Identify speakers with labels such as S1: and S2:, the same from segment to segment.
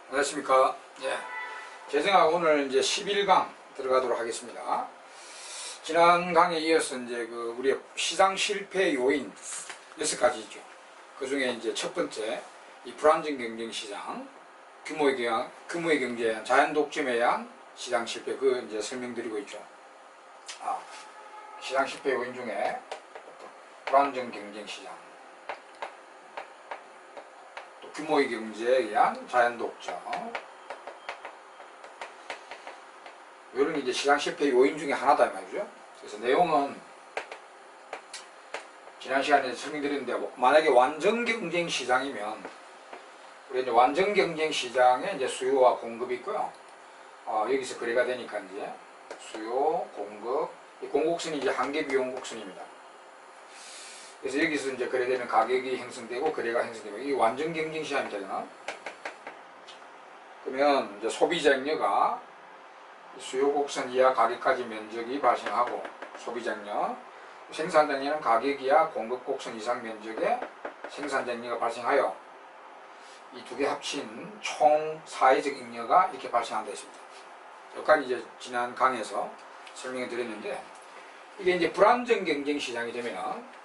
S1: 안녕하십니까. 예. 재생아 오늘 이제 11강 들어가도록 하겠습니다. 지난 강에 이어서 이제 우리 시장 실패 요인 6가지 있죠. 그 중에 이제 첫 번째, 이 불안정 경쟁 시장, 규모의 경제에 의한 자연 독점에 의한 시장 실패, 이제 설명드리고 있죠. 시장 실패 요인 중에 불안정 경쟁 시장, 규모의 경제에 의한 자연 독점, 이런 게 이제 시장 실패 요인 중에 하나다 이 말이죠. 그래서 내용은 지난 시간에 설명드렸는데, 만약에 완전 경쟁 시장이면 우리 이제 완전 경쟁 시장에 이제 수요와 공급이 있고요. 여기서 거래가 되니까 이제 수요, 공급, 이 공곡선이 이제 한계 비용 곡선입니다. 그래서 여기서 이제 거래되면 가격이 형성되고 거래가 형성되고, 이게 완전 경쟁 시장이 되잖아. 그러면 이제 소비자잉여가 수요 곡선 이하 가격까지 면적이 발생하고, 소비자잉여, 생산자잉여는 가격 이하 공급 곡선 이상 면적의 생산자잉여가 발생하여 이 두 개 합친 총 사회적 잉여가 이렇게 발생한다 했습니다. 여기까지 이제 지난 강에서 설명해 드렸는데, 이게 이제 불안정 경쟁 시장이 되면은,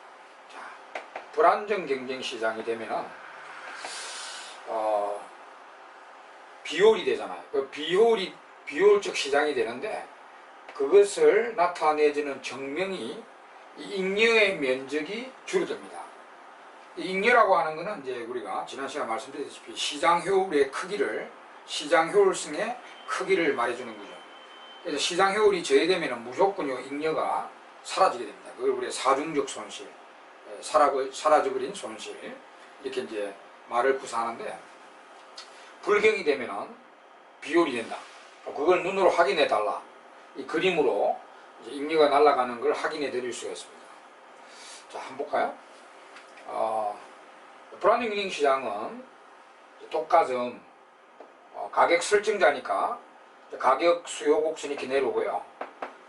S1: 불안정 경쟁 시장이 되면은 비효율이 되잖아요. 비효율적 시장이 되는데, 그것을 나타내주는 증명이 이 잉여의 면적이 줄어듭니다. 이 잉여라고 하는 것은 이제 우리가 지난 시간에 말씀드렸다시피 시장 효율성의 크기를 말해주는 거죠. 그래서 시장 효율이 저해되면 무조건 이 잉여가 사라지게 됩니다. 그걸 우리가 사중적 손실, 사라져버린 손실, 이렇게 이제 말을 구사하는데, 불경이 되면은 비효율이 된다. 그걸 눈으로 확인해 달라. 이 그림으로 이제 잉여가 날아가는 걸 확인해 드릴 수가 있습니다. 자, 한번 볼까요? 불안정 경쟁 시장은 독과점, 가격 설정자니까 가격 수요 곡선이 이렇게 내려오고요.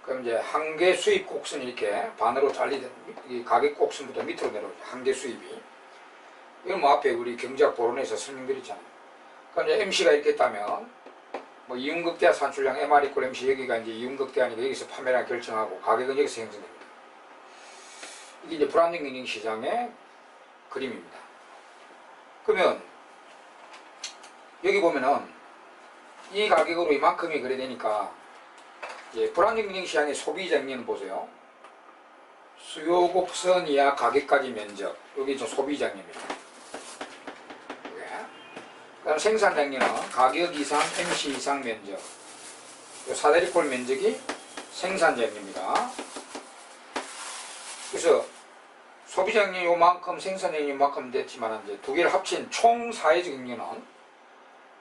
S1: 그럼 이제 한계 수입 곡선이 이렇게 반으로 잘리던 이 가격 곡선부터 밑으로 내려오죠. 한계 수입이. 이건 뭐 앞에 우리 경제학 보론에서 설명드렸잖아요. 그럼 이제 MC가 이렇게 있다면, 뭐 이윤극대화 산출량 MR = MC, 여기가 이제 이윤극대화니까 여기서 판매량 결정하고 가격은 여기서 형성됩니다. 이게 이제 불안정 경쟁 시장의 그림입니다. 그러면 여기 보면은 이 가격으로 이만큼이 거래되니까, 불안정 경쟁 시장의 소비자 잉여는 보세요. 수요 곡선 이하 가격까지 면적, 여기 저 소비자 잉여입니다. 그다음 생산자 잉여는 가격 이상 MC 이상 면적, 요 사다리꼴 면적이 생산자 잉여입니다. 그래서 소비자 잉여 요만큼, 생산자 잉여 요만큼 됐지만, 이제 두 개를 합친 총 사회적 잉여는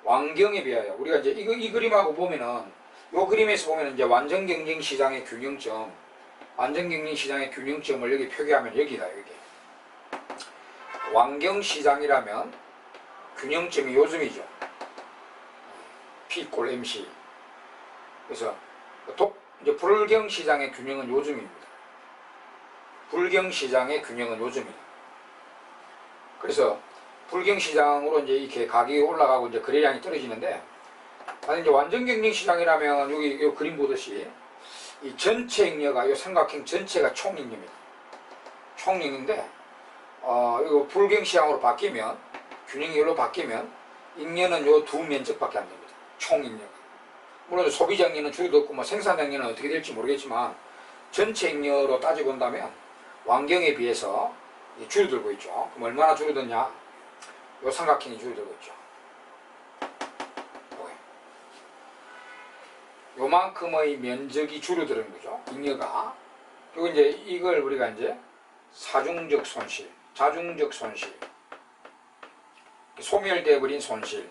S1: 완경에 비하여, 우리가 이제 이 그림하고 보면은, 요 그림에서 보면은 이제 완전 경쟁 시장의 균형점, 완전 경쟁 시장의 균형점을 여기 표기하면 여기다, 여기. 완경 시장이라면 균형점이 요즘이죠. P = MC. 그래서 이제 불경 시장의 균형은 요즘입니다. 불경 시장의 균형은 요즘이다. 그래서 불경 시장으로 이제 이렇게 가격이 올라가고 이제 거래량이 떨어지는데, 만약 이제 완전 경쟁 시장이라면 여기 요 그림 보듯이 이 전체 잉여가, 요 삼각형 전체가 총 잉여입니다. 총 잉여인데, 이거 불경 시장으로 바뀌면, 균형이 여기로 바뀌면 잉여는 요 두 면적밖에 안 됩니다. 총 잉여가. 물론 소비자 잉여는 줄어들고 뭐 생산자 잉여는 어떻게 될지 모르겠지만, 전체 잉여로 따지고 본다면 완경에 비해서 줄어들고 있죠. 그럼 얼마나 줄어드냐? 요 삼각형이 줄어들고 있죠. 요만큼의 면적이 줄어드는 거죠. 잉여가. 그리고 이제 이걸 우리가 이제 사중적 손실, 자중적 손실, 소멸되어 버린 손실,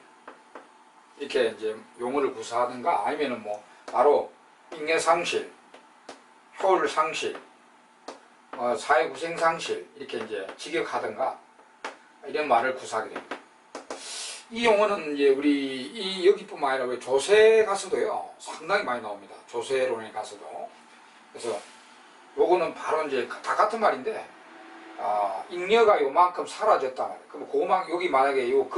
S1: 이렇게 이제 용어를 구사하든가, 아니면은 뭐 바로 잉여 상실, 효율 상실, 사회구생 상실, 이렇게 이제 직역하든가 이런 말을 구사하게 됩니다. 이 용어는 이제 우리 여기뿐만 아니라 조세 가서도요 상당히 많이 나옵니다. 조세론에 가서도. 그래서 요거는 바로 이제 다 같은 말인데, 잉여가 요만큼 사라졌단 말이에요. 그럼 여기 만약에 요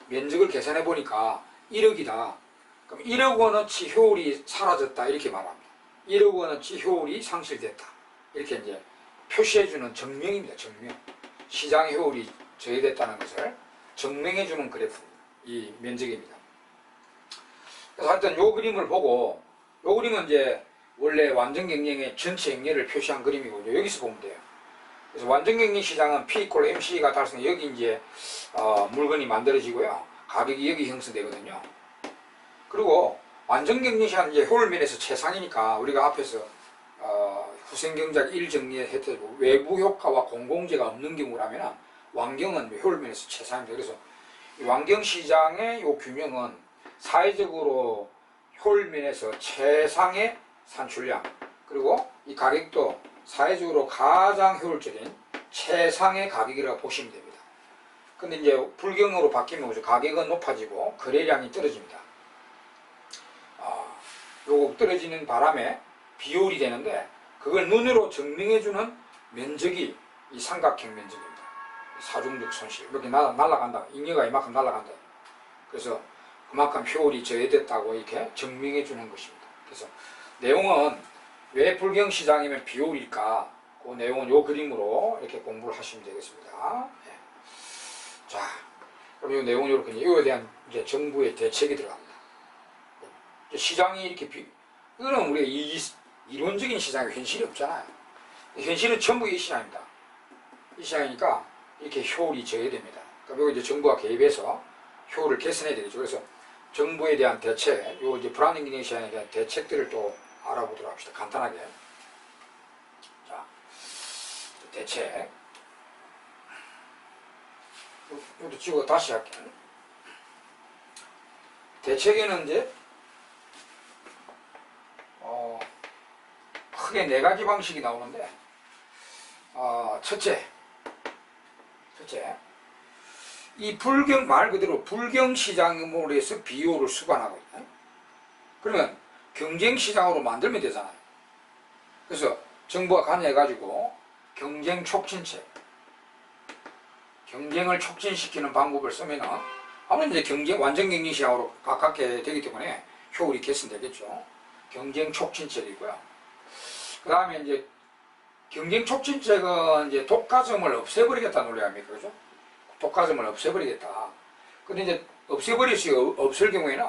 S1: 면적을 계산해 보니까 1억이다. 그럼 1억 원어치 효율이 사라졌다 이렇게 말합니다. 1억 원어치 효율이 상실됐다. 이렇게 이제 표시해주는 증명입니다. 증명. 시장의 효율이 저해됐다는 것을 증명해주는 그래프, 이 면적입니다. 그래서 하여튼 요 그림을 보고, 요 그림은 이제 원래 완전경쟁의 전체 행렬을 표시한 그림이거든요. 여기서 보면 돼요. 그래서 완전경쟁 시장은 P = MC가 달성, 여기 이제 물건이 만들어지고요. 가격이 여기 형성되거든요. 그리고 완전경쟁 시장은 이제 효율면에서 최상이니까 우리가 앞에서 후생경작 1정리했던 외부 효과와 공공재가 없는 경우라면 완경은 효율면에서 최상입니다. 그래서 이 완경시장의 요 균형은 사회적으로 효율면에서 최상의 산출량, 그리고 이 가격도 사회적으로 가장 효율적인 최상의 가격이라고 보시면 됩니다. 근데 이제 불경으로 바뀌면 가격은 높아지고 거래량이 떨어집니다. 요거 떨어지는 바람에 비효율이 되는데, 그걸 눈으로 증명해주는 면적이 이 삼각형 면적입니다. 사중득 손실, 이렇게 날아간다. 잉여가 이만큼 날아간다. 그래서 그만큼 효율이 저해됐다고 이렇게 증명해주는 것입니다. 그래서 내용은 왜 불경시장이면 비효율일까? 그 내용은 요 그림으로 이렇게 공부를 하시면 되겠습니다. 네. 자, 그럼 이 내용은 이렇게, 이거에 대한 이제 정부의 대책이 들어갑니다. 시장이 이렇게 이거는 우리가 이론적인 시장에 현실이 없잖아요. 현실은 전부 이 시장입니다. 이 시장이니까 이렇게 효율이 저해됩니다. 그러니까 이제 정부가 개입해서 효율을 개선해야 되겠죠. 그래서 정부에 대한 대책, 요 이제 불안경쟁 시장에 대한 대책들을 또 알아보도록 합시다. 간단하게. 자, 대책. 이것도 찍고 다시 할게요. 대책에는 이제 크게 4가지 방식이 나오는데, 첫째, 이 말 그대로 불경시장으로 해서 비효율을 수반하고 있다. 그러면 경쟁시장으로 만들면 되잖아요. 그래서 정부가 관여해가지고 경쟁 촉진책, 경쟁을 촉진시키는 방법을 쓰면 아무래도 이제 완전 경쟁시장으로 가깝게 되기 때문에 효율이 개선되겠죠. 경쟁 촉진책이고요. 그 다음에 이제 경쟁 촉진책은 이제 독과점을 없애버리겠다는 논리 아닙니까? 그죠? 독과점을 없애버리겠다. 근데 이제 없애버릴 수 없을 경우에는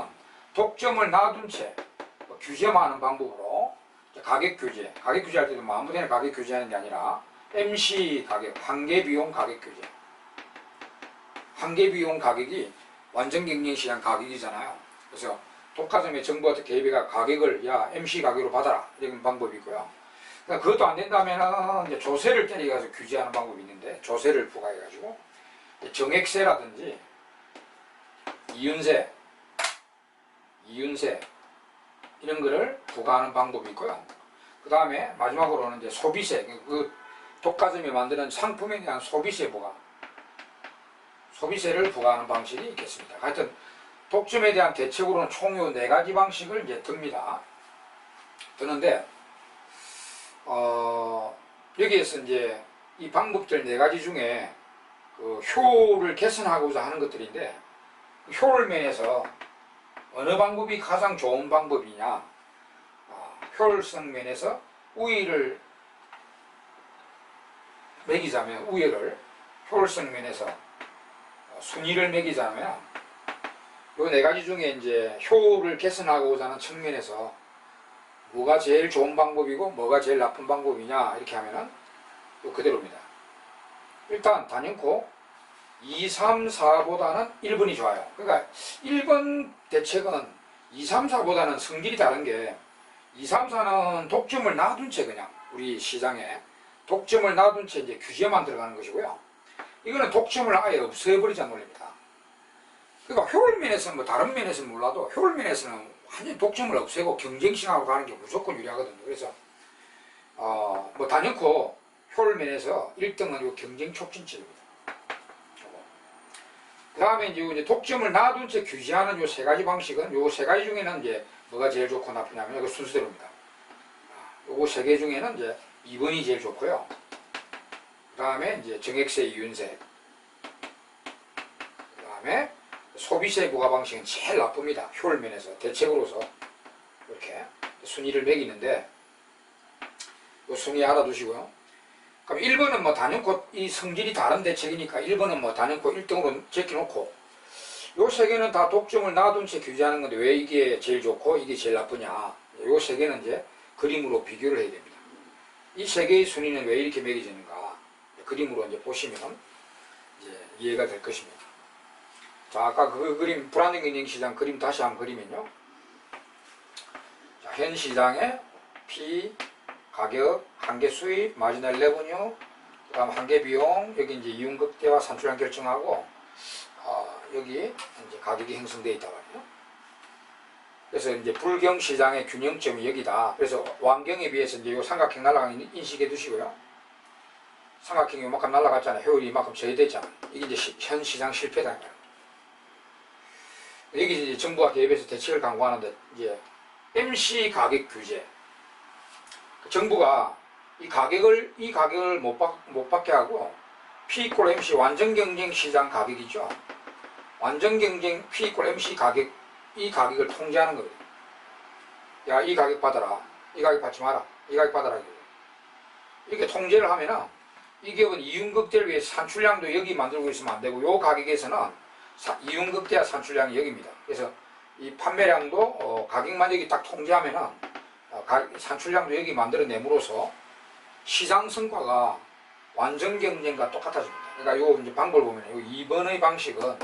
S1: 독점을 놔둔 채 규제만 하는 방법으로 가격 규제할 때도 아무 데나 가격 규제하는 게 아니라 MC 가격, 한계비용 가격 규제. 한계비용 가격이 완전 경쟁시장 가격이잖아요. 그래서 독과점에 정부가 개입해가 가격을 MC 가격으로 받아라 이런 방법이 있고요. 그러니까 그것도 안 된다면 이제 조세를 때려가지고 규제하는 방법이 있는데, 조세를 부과해가지고 정액세라든지 이윤세 이런 거를 부과하는 방법이 있고요. 그 다음에 마지막으로는 이제 소비세, 그 독과점이 만드는 상품에 대한 소비세를 부과하는 방식이 있겠습니다. 하여튼 독점에 대한 대책으로는 총 요 4가지 방식을 이제 드는데, 여기에서 이제 이 방법들 4가지 중에 그 효율을 개선하고자 하는 것들인데, 효율 면에서 어느 방법이 가장 좋은 방법이냐, 효율성 면에서 우위를 매기자면, 효율성 면에서 순위를 매기자면 요 4가지 중에 이제 효율을 개선하고자 하는 측면에서 뭐가 제일 좋은 방법이고 뭐가 제일 나쁜 방법이냐 이렇게 하면은 그대로입니다. 일단 단연코 2, 3, 4보다는 1번이 좋아요. 그러니까 1번 대책은 2, 3, 4보다는 성질이 다른 게, 2, 3, 4는 독점을 놔둔 채 그냥 우리 시장에 독점을 놔둔 채 이제 규제만 들어가는 것이고요. 이거는 독점을 아예 없애버리자는 논리입니다. 그러니까 효율 면에서는 뭐 다른 면에서는 몰라도 효율 면에서는 완전히 독점을 없애고 경쟁시장으로 가는 게 무조건 유리하거든요. 그래서 뭐 단연코 효율 면에서 1등은 요 경쟁 촉진책입니다. 그 다음에 이제 독점을 놔둔 채 규제하는 요 3가지 방식은, 요 3가지 중에는 이제 뭐가 제일 좋고 나쁘냐면 이거 순서대로입니다. 요거 3개 중에는 이제 2번이 제일 좋고요. 그 다음에 이제 정액세, 이윤세. 그 다음에 소비세 부과 방식은 제일 나쁩니다. 효율면에서 대책으로서 이렇게 순위를 매기는데 이 순위 알아두시고요. 그럼 1번은 뭐 단연코 이 성질이 다른 대책이니까 1번은 뭐 단연코 1등으로 제껴놓고 요 세 개는 다 독점을 놔둔 채 규제하는 건데 왜 이게 제일 좋고 이게 제일 나쁘냐, 요 세 개는 이제 그림으로 비교를 해야 됩니다. 이 세 개의 순위는 왜 이렇게 매겨지는가 그림으로 이제 보시면 이제 이해가 될 것입니다. 자, 아까 그 그림 불안정경쟁시장 그림 다시 한번 그리면요. 자, 현 시장의 P 가격, 한계 수입, 마지널 레버뉴, 그 다음 한계 비용, 여기 이제 이윤 극대화 산출량 결정하고 여기 이제 가격이 형성되어 있단 말이에요. 그래서 이제 불경 시장의 균형점이 여기다. 그래서 완경에 비해서 이제 요 삼각형 날아가는 인식해 두시고요. 삼각형이 이만큼 날아갔잖아요. 효율이 이만큼 저해됐잖아요. 이게 이제 현 시장 실패다. 여기 이제 정부가 개입해서 대책을 강구하는데 이제 MC 가격 규제. 정부가 이 가격을 못 받게 하고 P = MC 완전 경쟁 시장 가격이죠. 완전 경쟁 P = MC 가격, 이 가격을 통제하는 거예요. 야, 이 가격 받아라. 이 가격 받지 마라. 이 가격 받아라. 이렇게 통제를 하면은 이 기업은 이윤 극대를 위해 산출량도 여기 만들고 있으면 안 되고 요 가격에서는 이윤 극대와 산출량이 여기입니다. 그래서 이 판매량도 가격만 여기 딱 통제하면은 산출량도 여기 만들어냄으로써 시장 성과가 완전 경쟁과 똑같아집니다. 그러니까 요 이제 방법을 보면 요 2번의 방식은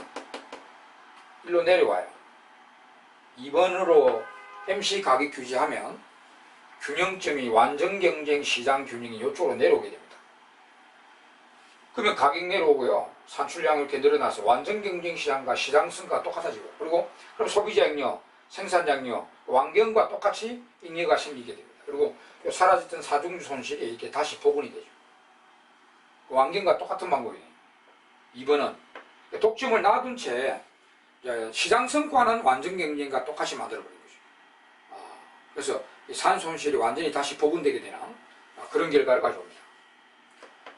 S1: 일로 내려와요. 2번으로 MC 가격 규제하면 균형점이 완전 경쟁 시장 균형이 이쪽으로 내려오게 됩니다. 그러면 가격 내려오고요. 산출량이 이렇게 늘어나서 완전 경쟁 시장과 시장 성과가 똑같아지고 그리고 그럼 소비자 잉여, 생산자 잉여, 완경과 똑같이 잉여가 생기게 됩니다. 그리고 사라졌던 사중주 손실이 이렇게 다시 복원이 되죠. 완경과 똑같은 방법이에요. 2번은 독점을 놔둔 채 시장 성과는 완전 경쟁과 똑같이 만들어버린 거죠. 그래서 산 손실이 완전히 다시 복원되게 되는 그런 결과를 가져옵니다.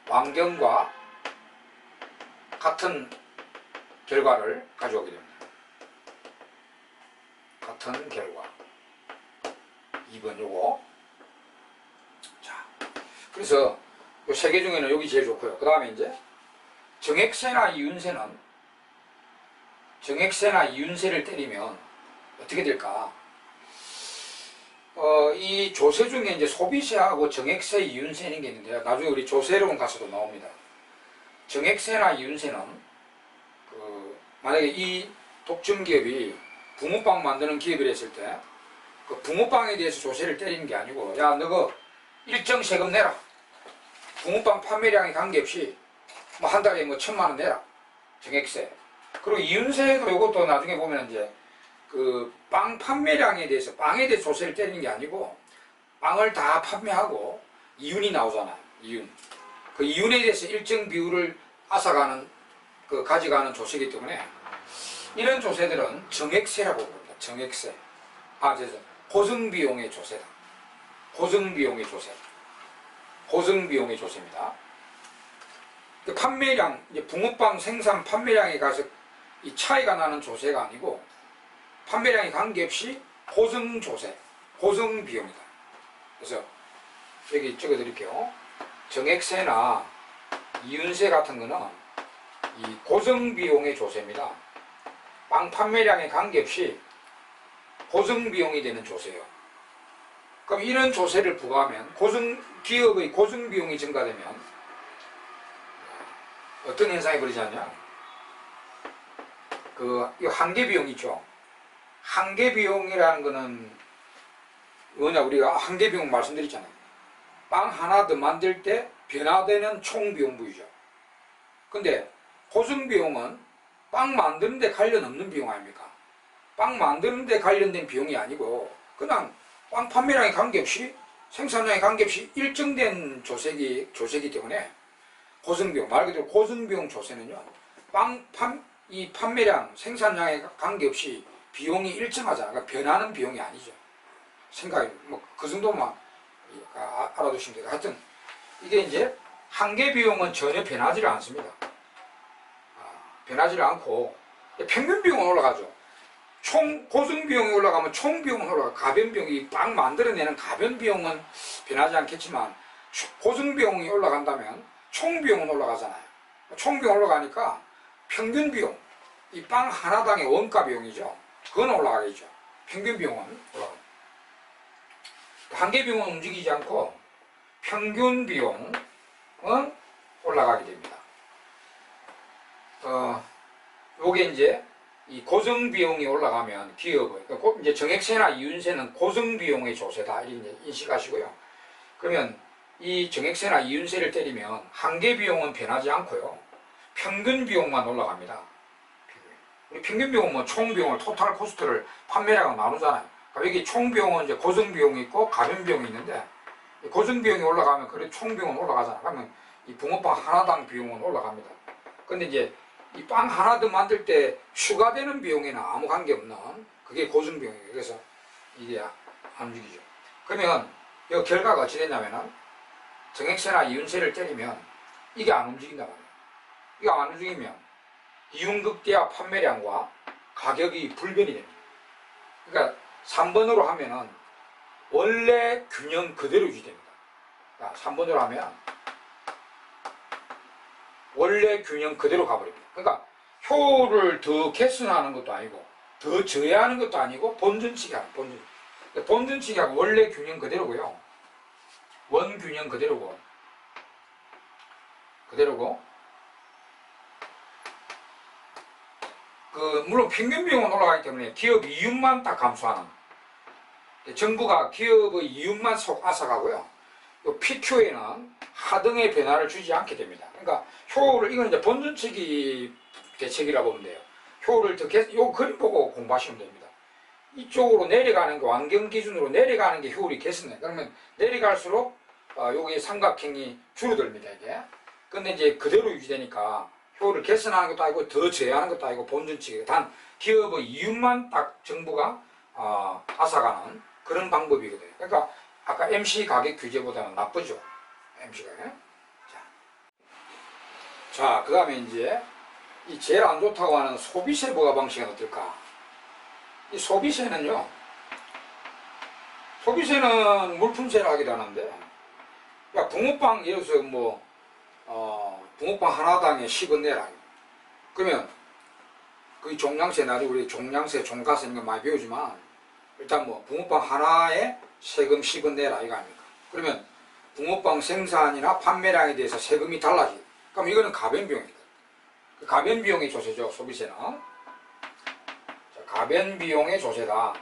S1: 완경과 같은 결과를 가져오게 됩니다. 같은 결과. 2번 요거. 자, 그래서 요 세 개 중에는 여기 제일 좋고요. 그 다음에 이제 정액세나 이윤세를 때리면 어떻게 될까? 이 조세 중에 이제 소비세하고 정액세, 이윤세는 게 있는데요. 나중에 우리 조세론 가서도 나옵니다. 정액세나 이윤세는 만약에 이 독점 기업이 붕어빵 만드는 기업을 했을 때 그 붕어빵에 대해서 조세를 때리는 게 아니고 야, 너가 일정 세금 내라. 붕어빵 판매량에 관계없이 뭐 한 달에 뭐 1,000만 원 내라. 정액세. 그리고 이윤세도 이것도 나중에 보면 이제 그 빵 판매량에 대해서 빵에 대해서 조세를 때리는 게 아니고 빵을 다 판매하고 이윤이 나오잖아요. 이윤. 그 이윤에 대해서 일정 비율을 앗아가는 가져가는 조세이기 때문에 이런 조세들은 정액세라고 부릅니다. 정액세. 고정비용의 조세다. 고정비용의 조세. 고정비용의 조세입니다. 그 판매량, 이제 붕어빵 생산 판매량에 가서 이 차이가 나는 조세가 아니고 판매량에 관계없이 고정조세, 고정비용이다. 그래서 여기 적어 드릴게요. 정액세나 이윤세 같은 거는 이 고정비용의 조세입니다. 빵 판매량에 관계없이 고정비용이 되는 조세예요. 그럼 이런 조세를 부과하면 기업의 고정비용이 증가되면 어떤 현상이 벌어지냐? 이 한계비용 있죠. 한계비용이라는 거는 뭐냐, 우리가 한계비용 말씀드렸잖아요. 빵 하나 더 만들 때 변화되는 총비용부이죠. 근데 고정비용은 빵 만드는 데 관련 없는 비용 아닙니까? 빵 만드는 데 관련된 비용이 아니고 그냥 빵 판매량에 관계없이 생산량에 관계없이 일정된 조세기 때문에 고정비용, 말 그대로 고정비용 조세는요, 이 판매량, 생산량에 관계없이 비용이 일정하잖아요. 그러니까 변하는 비용이 아니죠. 생각이, 그 정도만 알아두시면 돼요. 하여튼, 이게 이제 한계비용은 전혀 변하지를 않습니다. 변하지를 않고, 평균 비용은 올라가죠. 총 고정 비용이 올라가면 총 비용은 올라가. 가변 비용이 빵 만들어내는 가변 비용은 변하지 않겠지만 고정 비용이 올라간다면 총 비용은 올라가잖아요. 총 비용 올라가니까 평균 비용, 이 빵 하나당의 원가 비용이죠. 그건 올라가겠죠. 평균 비용은 올라가요. 한계 비용은 움직이지 않고 평균 비용은 올라가게 됩니다. 요게 이제 이 고정 비용이 올라가면 기업의 이제 정액세나 이윤세는 고정 비용의 조세다 이렇게 인식하시고요. 그러면 이 정액세나 이윤세를 때리면 한계 비용은 변하지 않고요. 평균 비용만 올라갑니다. 우리 평균 비용은 뭐 총 비용을 토탈 코스트를 판매량으로 나누잖아요. 그러니까 여기 총 비용은 이제 고정 비용이 있고 가변 비용이 있는데 고정 비용이 올라가면 그래 총 비용은 올라가잖아. 그러면 이 붕어빵 하나당 비용은 올라갑니다. 근데 이제 이 빵 하나 더 만들 때 추가되는 비용에는 아무 관계없는 그게 고정 비용이에요. 그래서 이게 안 움직이죠. 그러면 이 결과가 어찌 되냐면은 정액세나 이윤세를 때리면 이게 안 움직인단 말이에요. 이게 안 움직이면 이윤극대화 판매량과 가격이 불변이 됩니다. 그러니까 3번으로 하면은 원래 균형 그대로 유지됩니다. 3번으로 하면 원래 균형 그대로 가버립니다. 그러니까 효를 더 개선하는 것도 아니고 더 저해하는 것도 아니고 본전치기 하는 본전. 본전치기하고 원래 균형 그대로고요. 원균형 그대로고 물론 평균 비용은 올라가기 때문에 기업 이윤만 딱 감소하는, 정부가 기업의 이윤만 속 앗아가고요. PQ에는 하등의 변화를 주지 않게 됩니다. 그러니까 효율을, 이건 이제 본전치기 대책이라고 보면 돼요. 효율을 더 요 그림 보고 공부하시면 됩니다. 이쪽으로 내려가는 게, 완경 기준으로 내려가는 게 효율이 개선해. 그러면 내려갈수록 여기 삼각형이 줄어듭니다, 이게. 근데 이제 그대로 유지되니까 효율을 개선하는 것도 아니고 더 제한하는 것도 아니고 본전치기. 단 기업의 이윤만 딱 정부가 앗아가는 그런 방법이거든요. 그러니까 아까 MC 가격 규제보다는 나쁘죠. MC 가격. 자, 그 다음에 이제 이 제일 안 좋다고 하는 소비세 부과 방식은 어떨까? 이 소비세는요, 소비세는 물품세를 하기도 하는데, 야, 붕어빵, 예를 들어서 붕어빵 하나당에 10원 내라. 그러면 그 종량세, 나중에 우리 종량세, 종가세 이런 거 많이 배우지만, 일단 붕어빵 하나에 세금 10원 내라 이거 아닙니까? 그러면 붕어빵 생산이나 판매량에 대해서 세금이 달라지. 그럼 이거는 가변비용입니다. 그 가변비용의 조세죠, 소비세는. 자, 가변비용의 조세다.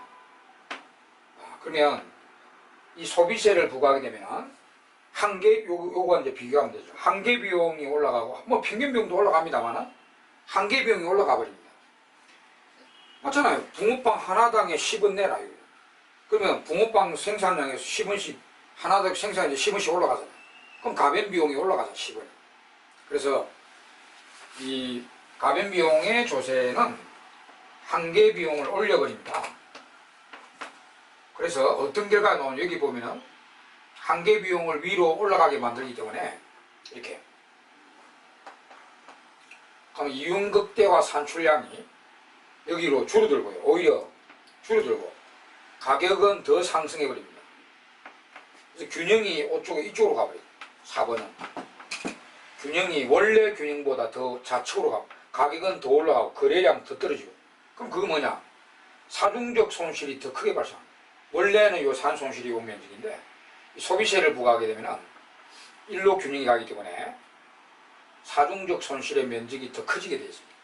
S1: 그러면 이 소비세를 부과하게 되면 요거 이제 비교하면 되죠. 한계 비용이 올라가고, 평균 비용도 올라갑니다만은 한계 비용이 올라가 버립니다. 맞잖아요. 붕어빵 하나당에 10원 내라. 그러면 붕어빵 생산량에서 10원씩, 하나당 생산이 10원씩 올라가잖아요. 그럼 가변 비용이 올라가죠, 10원. 그래서 이 가변 비용의 조세는 한계 비용을 올려버립니다. 그래서 어떤 결과가 나오면 여기 보면은 한계 비용을 위로 올라가게 만들기 때문에 이렇게. 그럼 이윤극대화 산출량이 여기로 줄어들고요. 오히려 줄어들고 가격은 더 상승해 버립니다. 그래서 균형이 이쪽으로 가버려요. 4번은 균형이 원래 균형보다 더 좌측으로 가고 가격은 더 올라가고 거래량 더 떨어지고. 그럼 그거 뭐냐? 사중적 손실이 더 크게 발생합니다. 원래는 요 산 손실이 요 면적인데 소비세를 부과하게 되면 일로 균형이 가기 때문에 사중적 손실의 면적이 더 커지게 되어 있습니다.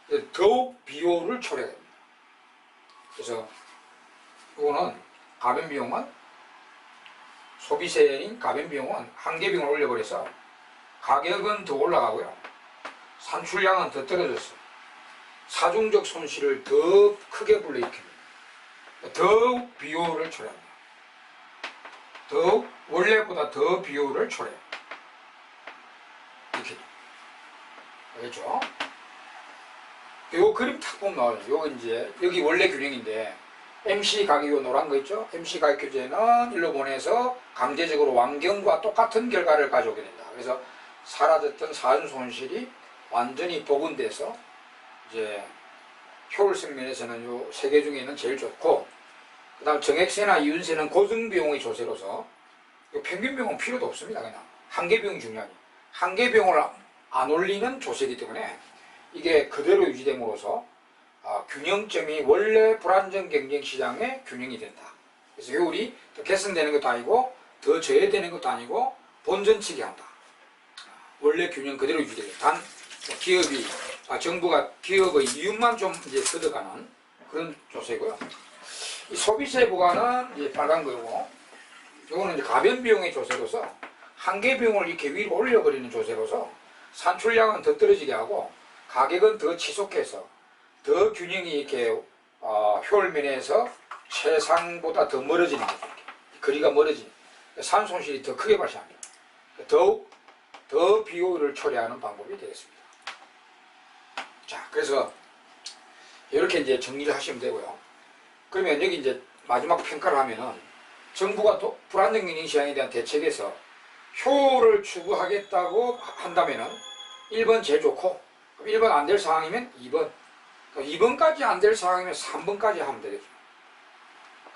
S1: 그래서 더욱 비용을 초래해야 됩니다. 그래서 이거는 가변비용은, 소비세인 가변비용은 한계비용을 올려버려서 가격은 더 올라가고요. 산출량은 더 떨어졌어요. 사중적 손실을 더 크게 불러일으킵니다. 더욱 비효율을 초래합니다. 더욱 원래보다 더 비효율을 초래해요. 이렇게. 알겠죠? 요 그림 탁 보면 나와요. 요 이제 여기 원래 균형인데 MC 가격 요 노란 거 있죠? MC 가격 규제는 일로 보내서 강제적으로 완경과 똑같은 결과를 가져오게 된다. 그래서 사라졌던 사전 손실이 완전히 복원돼서 이제 효율성 면에서는 요 세 개 중에는 제일 좋고, 그 다음 정액세나 이윤세는 고정비용의 조세로서 요 평균비용은 필요도 없습니다. 그냥 한계비용이 중요하니, 한계비용을 안 올리는 조세이기 때문에 이게 그대로 유지됨으로써 균형점이 원래 불안정 경쟁시장의 균형이 된다. 그래서 효율이 더 개선되는 것도 아니고 더 저해되는 것도 아니고 본전치기 한다. 원래 균형 그대로 유지되는, 단 기업이 정부가 기업의 이윤만 좀 이제 뜯어가는 그런 조세고요. 이 소비세 부과는 이제 빨간 거고, 이거는 이제 가변 비용의 조세로서 한계 비용을 이렇게 위로 올려버리는 조세로서 산출량은 더 떨어지게 하고 가격은 더 지속해서 더 균형이 이렇게 효율면에서 최상보다 더 멀어지는 거죠. 거리가 멀어지는, 산 손실이 더 크게 발생합니다. 더욱 더 비효율을 초래하는 방법이 되겠습니다. 자, 그래서 이렇게 이제 정리를 하시면 되고요. 그러면 여기 이제 마지막 평가를 하면은 정부가 또 불안정 경쟁시장에 대한 대책에서 효율을 추구하겠다고 한다면은 1번 제일 좋고, 1번 안 될 상황이면 2번, 2번까지 안 될 상황이면 3번까지 하면 되겠죠.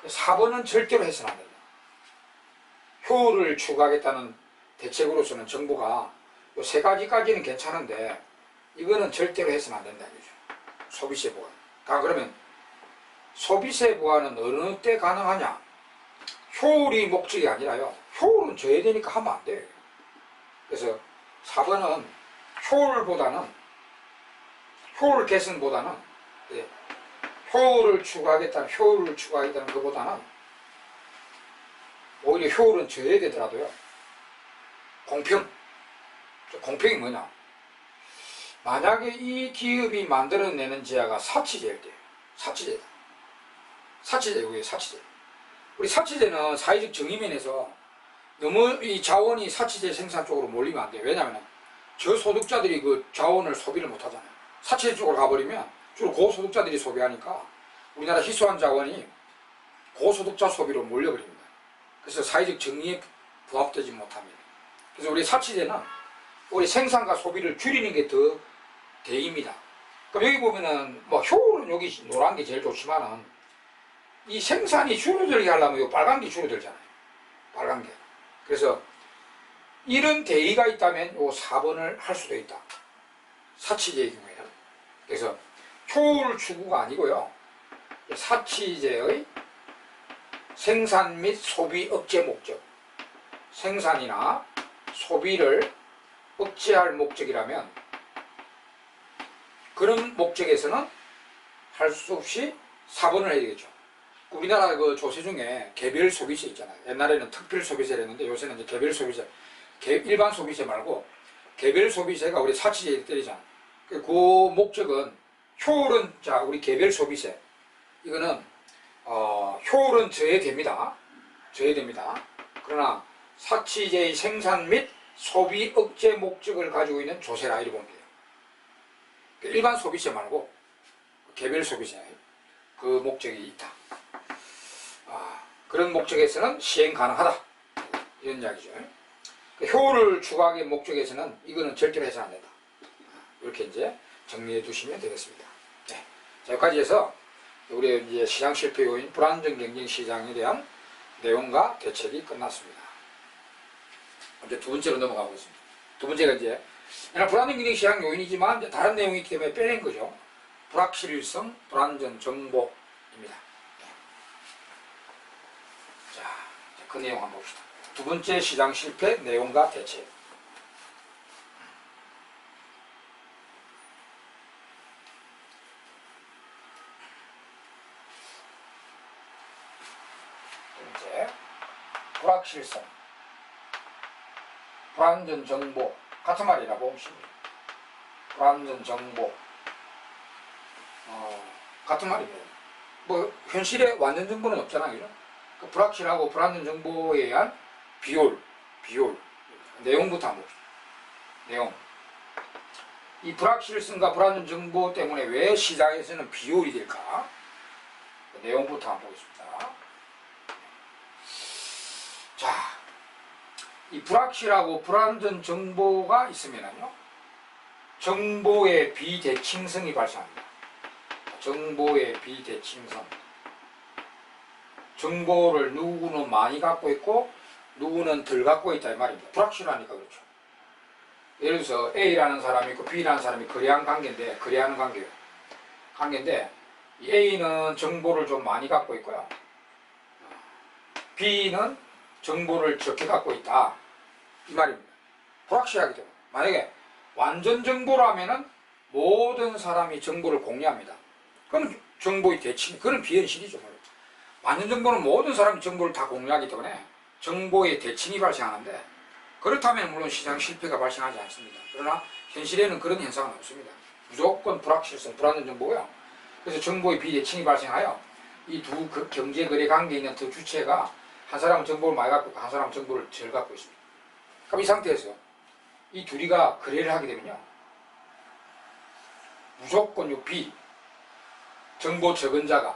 S1: 4번은 절대로 해서는 안 된다. 효율을 추구하겠다는 대책으로서는 정부가 이 세 가지까지는 괜찮은데 이거는 절대로 해서는 안 된다 이거죠. 소비세 보완. 그러면 소비세 보완은 어느 때 가능하냐? 효율이 목적이 아니라요. 효율은 저해되니까 하면 안 돼요. 그래서 4번은 효율 개선보다는, 효율을 추구하겠다는 것보다는 오히려 효율은 저해되더라도요. 공평이 뭐냐? 만약에 이 기업이 만들어내는 지하가 사치제일 때예요. 사치제, 이게 사치제. 우리 사치제는 사회적 정의면에서 너무 이 자원이 사치제 생산 쪽으로 몰리면 안 돼요. 왜냐하면 저소득자들이 그 자원을 소비를 못 하잖아요. 사치제 쪽으로 가버리면 주로 고소득자들이 소비하니까 우리나라 희소한 자원이 고소득자 소비로 몰려버립니다. 그래서 사회적 정의에 부합되지 못합니다. 그래서 우리 사치제는 우리 생산과 소비를 줄이는 게 더 대의입니다. 그럼 여기 보면은 뭐 효율은 여기 노란 게 제일 좋지만은 이 생산이 줄어들게 하려면 이 빨간 게 줄어들잖아요. 빨간 게. 그래서 이런 대의가 있다면 요 4번을 할 수도 있다. 사치제의 경우에는. 그래서 효율 추구가 아니고요. 사치제의 생산 및 소비 억제 목적. 생산이나 소비를 억제할 목적이라면 그런 목적에서는 할 수 없이 4번을 해야 되겠죠. 우리나라 그 조세 중에 개별 소비세 있잖아요. 옛날에는 특별 소비세를 했는데 요새는 이제 개별 소비세, 일반 소비세 말고 개별 소비세가 우리 사치제에 때리잖아요. 그 목적은 효율은, 자, 우리 개별 소비세 이거는 효율은 저해됩니다. 그러나 사치제의 생산 및 소비 억제 목적을 가지고 있는 조세라 이렇게 보면 돼요. 일반 소비세 말고 개별 소비세 그 목적이 있다. 그런 목적에서는 시행 가능하다. 이런 이야기죠. 효율을 추구하기 목적에서는 이거는 절대로 해서는 안 된다. 이렇게 이제 정리해 두시면 되겠습니다. 네. 자, 여기까지 해서 우리 이제 시장 실패 요인 불안정 경쟁 시장에 대한 내용과 대책이 끝났습니다. 이제 두 번째로 넘어가보겠습니다. 두 번째가 이제 불안정 경쟁 시장 요인이지만 이제 다른 내용이 있기 때문에 빼낸 거죠. 불확실성, 불안전 정보입니다. 자, 그 내용 한번 봅시다. 두 번째 시장 실패 내용과 대책. 둘째, 불확실성, 불안전 정보 같은 말이라고 보시면 됩니다. 불안전 정보 같은 말이에요. 뭐 현실에 완전 정보는 없잖아요. 그 불확실하고 불안전 정보에 의한 비율 내용부터 한번 봅시다. 내용. 이 불확실성과 불안전 정보 때문에 왜 시장에서는 비율이 될까? 그 내용부터 한번 보겠습니다. 자, 이 불확실하고 불안전 정보가 있으면요, 정보의 비대칭성이 발생합니다. 정보의 비대칭성. 정보를 누구는 많이 갖고 있고 누구는 덜 갖고 있다 이 말입니다. 불확실하니까 그렇죠. 예를 들어서 A라는 사람이 있고 B라는 사람이 거래하는 관계인데 이 A는 정보를 좀 많이 갖고 있고요. B는 정보를 적게 갖고 있다 이 말입니다. 불확실하기 때문에 만약에 완전 정보라면은 모든 사람이 정보를 공유합니다. 그럼 정보의 대칭, 그건 비현실이죠. 완전 정보는 모든 사람이 정보를 다 공유하기 때문에 정보의 대칭이 발생하는데, 그렇다면 물론 시장 실패가 발생하지 않습니다. 그러나 현실에는 그런 현상은 없습니다. 무조건 불확실성, 불안전 정보고요. 그래서 정보의 비대칭이 발생하여 이 두 경제거래 관계에 있는 두 주체가 한 사람은 정보를 많이 갖고 있고 한 사람은 정보를 덜 갖고 있습니다. 그럼 이 상태에서 이 둘이가 거래를 하게 되면요, 무조건 요 B, 정보 적은 자가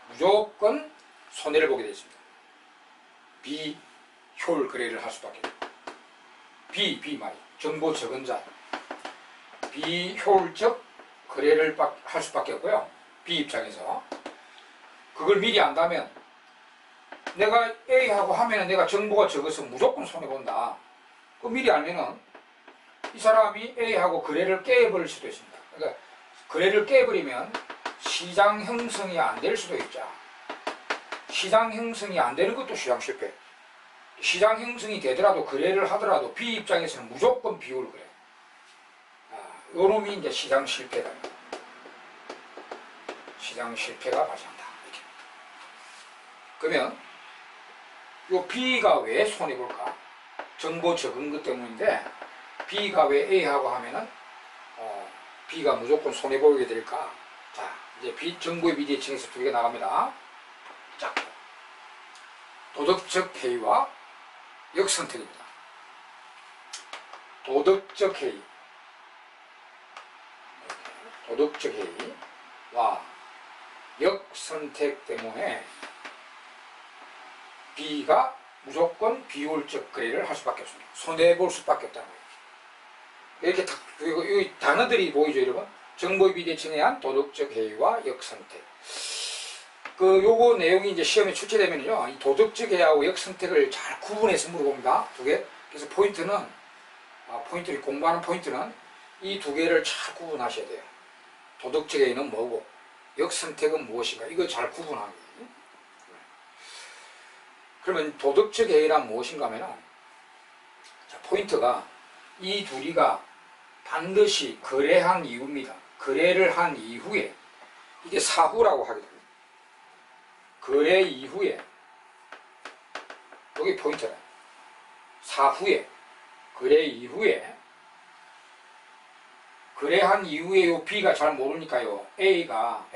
S1: 무조건 손해를 보게 되어 있습니다. 비효율 거래를 할 수밖에 없습니다. B 말이 정보 적은 자, 비효율적 거래를 할 수밖에 없고요. B 입장에서 그걸 미리 안다면, 내가 A하고 하면은 내가 정보가 적어서 무조건 손해본다. 그 미리 알면은 이 사람이 A하고 거래를 깨버릴 수도 있습니다. 그러니까 거래를 깨버리면 시장 형성이 안 될 수도 있죠. 시장 형성이 안 되는 것도 시장 실패. 시장 형성이 되더라도 거래를 하더라도 B 입장에서는 무조건 비율 그래. 요놈이 이제 시장 실패다. 시장 실패가 발생한다. 이렇게. 그러면 요 B가 왜 손해볼까? 정보 적은 것 때문인데 B가 왜 A하고 하면은 B가 무조건 손해보게 될까? 자, 이제 정보의 비대칭에서 두 개가 나갑니다. 자, 도덕적 해이와 역선택입니다. 도덕적 해이와 역선택 때문에 B가 무조건 비효율적 거래를 할 수밖에 없습니다. 손해볼 수밖에 없다는 거예요. 이렇게 이 단어들이 보이죠, 여러분? 정보의 비대칭에 의한 도덕적 해이와 역선택. 요거 내용이 이제 시험에 출제되면요, 이 도덕적 해이하고 역선택을 잘 구분해서 물어봅니다. 두 개. 그래서 포인트는, 공부하는 포인트는 이 두 개를 잘 구분하셔야 돼요. 도덕적 해이는 뭐고, 역선택은 무엇인가. 이거 잘 구분하는 거예요. 그러면 도덕적 해이란 무엇인가 하면은, 자, 포인트가 이 둘이가 반드시 거래한 이후입니다. 거래를 한 이후에, 이게 사후라고 하게 됩니다. 거래 이후에, 여기 포인트라. 사후에, 거래 이후에, 거래한 이후에 요 B가 잘 모르니까요, A가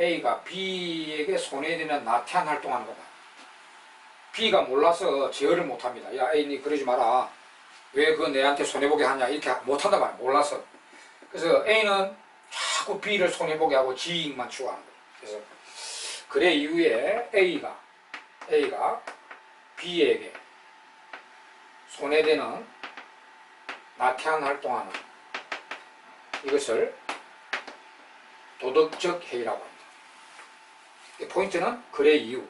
S1: B에게 손해되는 나태한 활동하는 거다. B가 몰라서 제어를 못합니다. 야, A, 니 그러지 마라. 왜 그거 내한테 손해보게 하냐, 이렇게 못한단 말이야. 몰라서. 그래서 A는 자꾸 B를 손해보게 하고 지익만 추구하는 거예요. 그래서 그래 이후에 A가 B에게 손해되는 나태한 활동하는 이것을 도덕적 해이라고 합니다. 포인트는 그래 이후,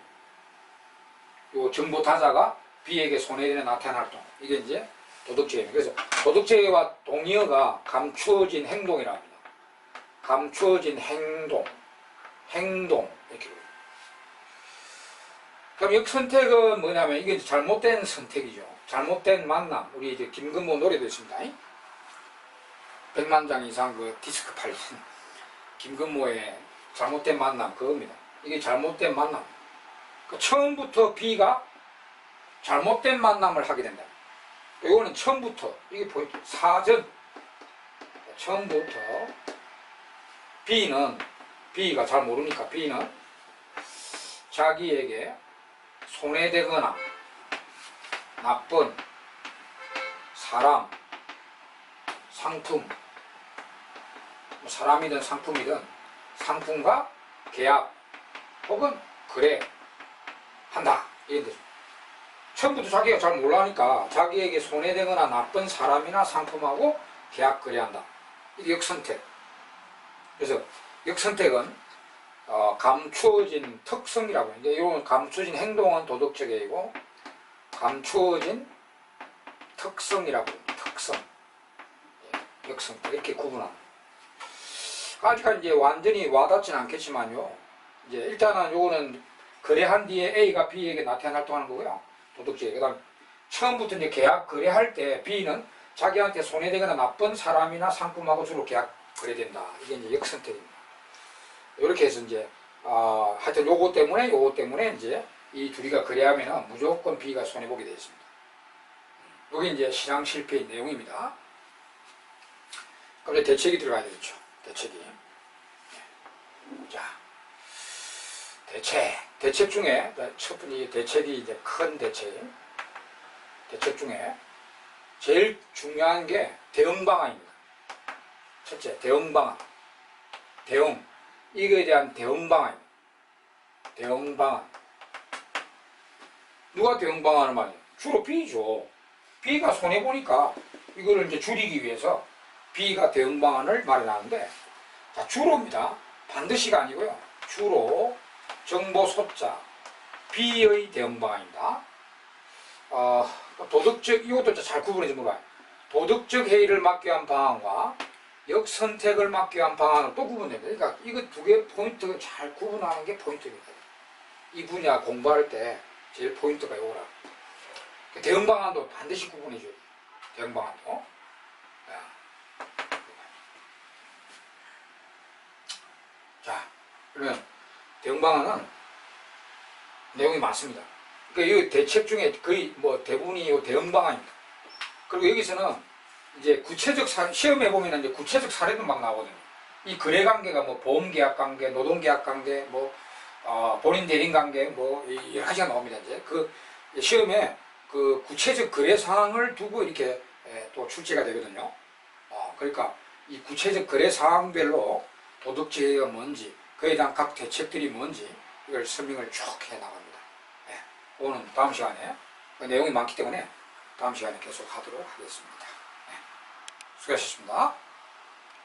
S1: 요 정보 타자가 B에게 손해되는 나태한 활동, 이게 이제 도덕적 해입니다. 그래서 도덕적 해와 동의어가 감추어진 행동이라고 합니다. 감추어진 행동 이렇게. 그럼 역선택은 뭐냐면, 이게 잘못된 선택이죠. 잘못된 만남. 우리 이제 김건모 노래도 있습니다. 100만 장 이상 그 디스크 팔린 김건모의 잘못된 만남, 그겁니다. 이게 잘못된 만남. 처음부터 B가 잘못된 만남을 하게 된다. 이거는 처음부터, 이게 포인트. 사전. 처음부터 B가 잘 모르니까 B는 자기에게 손해되거나 나쁜 사람, 상품, 사람이든 상품이든 상품과 계약 혹은 거래한다, 이런 거죠. 처음부터 자기가 잘 몰라니까 자기에게 손해되거나 나쁜 사람이나 상품하고 계약 거래한다. 이게 역선택. 그래서 역선택은 감추어진 특성이라고 하는데, 이런 감추어진 행동은 도덕적 해이고 감추어진 특성이라고 합니다. 특성. 예, 역선택 이렇게 구분합니다. 아직까지 이제 완전히 와닿지는 않겠지만요. 이제 일단은 요거는 거래한 뒤에 A가 B에게 나타나 활동하는 거고요. 도덕적. 그다음 처음부터 이제 계약 거래할 때 B는 자기한테 손해되거나 나쁜 사람이나 상품하고 주로 계약 거래된다. 이게 이제 역선택입니다. 이렇게 해서 이제 하여튼 요거 때문에 이제 이 둘이가 거래하면은 무조건 B가 손해보게 되어 있습니다. 이게 이제 시장 실패의 내용입니다. 그럼 이제 대책이 들어가야 되겠죠. 대책이. 자, 대책 중에 첫 번째 대책이 이제 큰 대책 중에 제일 중요한 게 대응 방안입니다. 첫째, 대응 방안. 이거에 대한 대응 방안입니다. 대응 방안. 누가 대응 방안을 말해요? 주로 B죠. B가 손해보니까 이거를 이제 줄이기 위해서 B가 대응 방안을 마련하는데, 자, 주로입니다. 반드시가 아니고요. 주로 정보 소자 B의 대응 방안입니다. 도덕적, 이것도 잘 구분해서 물어봐요. 도덕적 해이를 막기 위한 방안과 역선택을 막기 위한 방안을 또 구분됩니다. 그러니까 이거 두 개 포인트를 잘 구분하는 게 포인트입니다. 이 분야 공부할 때 제일 포인트가 이거라. 대응 방안도 반드시 구분해줘야 돼요. 대응 방안도. 자, 그러면 대응 방안은 내용이 많습니다. 그러니까 이 대책 중에 거의 뭐 대부분이 이 대응 방안입니다. 그리고 여기서는 이제 구체적 시험에 보면 이제 구체적 사례도 막 나오거든요. 이 거래 관계가 뭐 보험계약 관계, 노동계약 관계, 뭐 본인 대리인 관계, 뭐 여러 가지가 나옵니다. 이제 그 시험에 그 구체적 거래 사항을 두고 이렇게 또 출제가 되거든요. 그러니까 이 구체적 거래 사항별로 도덕적 해이가 뭔지, 그에 대한 각 대책들이 뭔지 이걸 설명을 쭉 해 나갑니다. 오늘 다음 시간에 내용이 많기 때문에 다음 시간에 계속 하도록 하겠습니다. 수고하셨습니다.